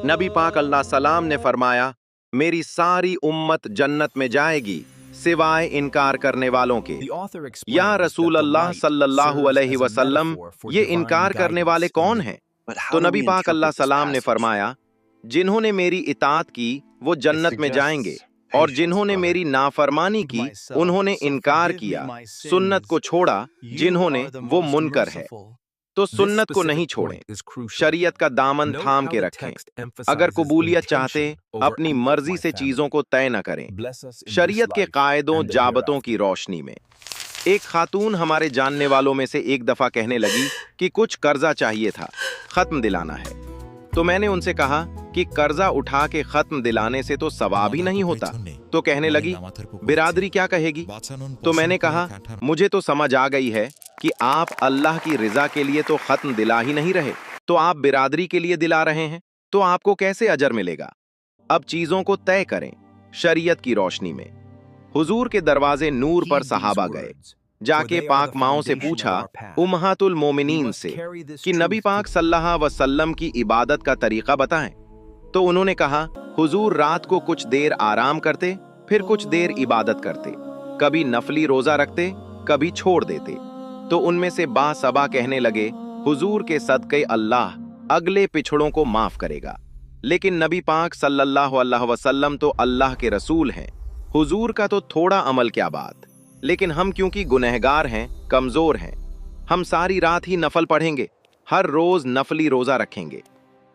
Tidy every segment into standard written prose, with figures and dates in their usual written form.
नबी पाक अल्लाह सलाम ने फरमाया, मेरी सारी उम्मत जन्नत में जाएगी सिवाय इनकार करने वालों के। या रसूल अल्लाह सल्लल्लाहु अलैहि वसल्लम, ये इनकार करने वाले कौन हैं? तो नबी पाक अल्लाह सलाम ने फरमाया, जिन्होंने मेरी इताअत की वो जन्नत में जाएंगे, और जिन्होंने मेरी नाफरमानी की उन्होंने इनकार किया, सुन्नत को छोड़ा जिन्होंने, वो मुनकर है। तो सुन्नत को नहीं छोड़ें, शरीयत का दामन थाम के रखें। अगर कबूलियत चाहते, अपनी मर्जी से चीजों को तय न करें, शरीयत के कायदों जाबतों की रोशनी में। एक खातून हमारे जानने वालों में से एक दफा कहने लगी कि कुछ कर्जा चाहिए था, खत्म दिलाना है। तो मैंने उनसे कहा कि कर्जा उठा के खत्म दिलाने से तो सवाब ही नहीं होता। तो कहने लगी, बिरादरी क्या कहेगी? तो मैंने कहा, मुझे तो समझ आ गई है कि आप अल्लाह की रिजा के लिए तो खत्म दिला ही नहीं रहे, तो आप बिरादरी के लिए दिला रहे हैं, तो आपको कैसे अजर मिलेगा? अब चीजों को तय करें शरीयत की रोशनी में। हुजूर के दरवाजे नूर पर सहाबा गए, जाके पाक माओं से पूछा, उम्महातुल मोमिनीन से, कि नबी पाक सल्लल्लाहु अलैहि वसल्लम की इबादत का तरीका बताएं। तो उन्होंने कहा, हुजूर रात को कुछ देर आराम करते, फिर कुछ देर इबादत करते, कभी नफली रोजा रखते, कभी छोड़ देते। तो उनमें से बासबा कहने लगे, हुजूर के सदक़े अल्लाह अगले पिछड़ों को माफ करेगा। लेकिन नबी पाक सल्लल्लाहु अलैहि वसल्लम तो अल्लाह के रसूल हैं, हुजूर का तो थोड़ा अमल क्या बात। लेकिन हम क्योंकि गुनहगार हैं, कमजोर हैं, हम सारी रात ही नफल पढ़ेंगे, हर रोज नफली रोजा रखेंगे।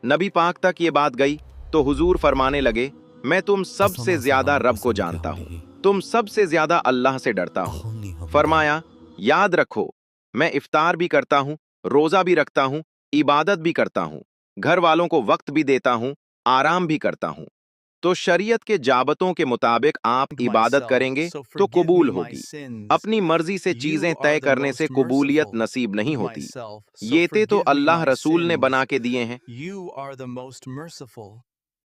नबी पाक तक ये बात गई तो हुजूर फरमाने लगे, मैं तुम सबसे ज्यादा रब को जानता हूँ, तुम सबसे ज्यादा अल्लाह से डरता हूँ। फरमाया, याद रखो, मैं इफ्तार भी करता हूँ, रोजा भी रखता हूँ, इबादत भी करता हूँ, घर वालों को वक्त भी देता हूँ, आराम भी करता हूँ। तो शरीयत के जाबतों के मुताबिक आप इबादत करेंगे तो कबूल होगी। अपनी मर्जी से चीजें तय करने से कबूलियत नसीब नहीं होती। ये तो अल्लाह रसूल ने बना के दिए हैं।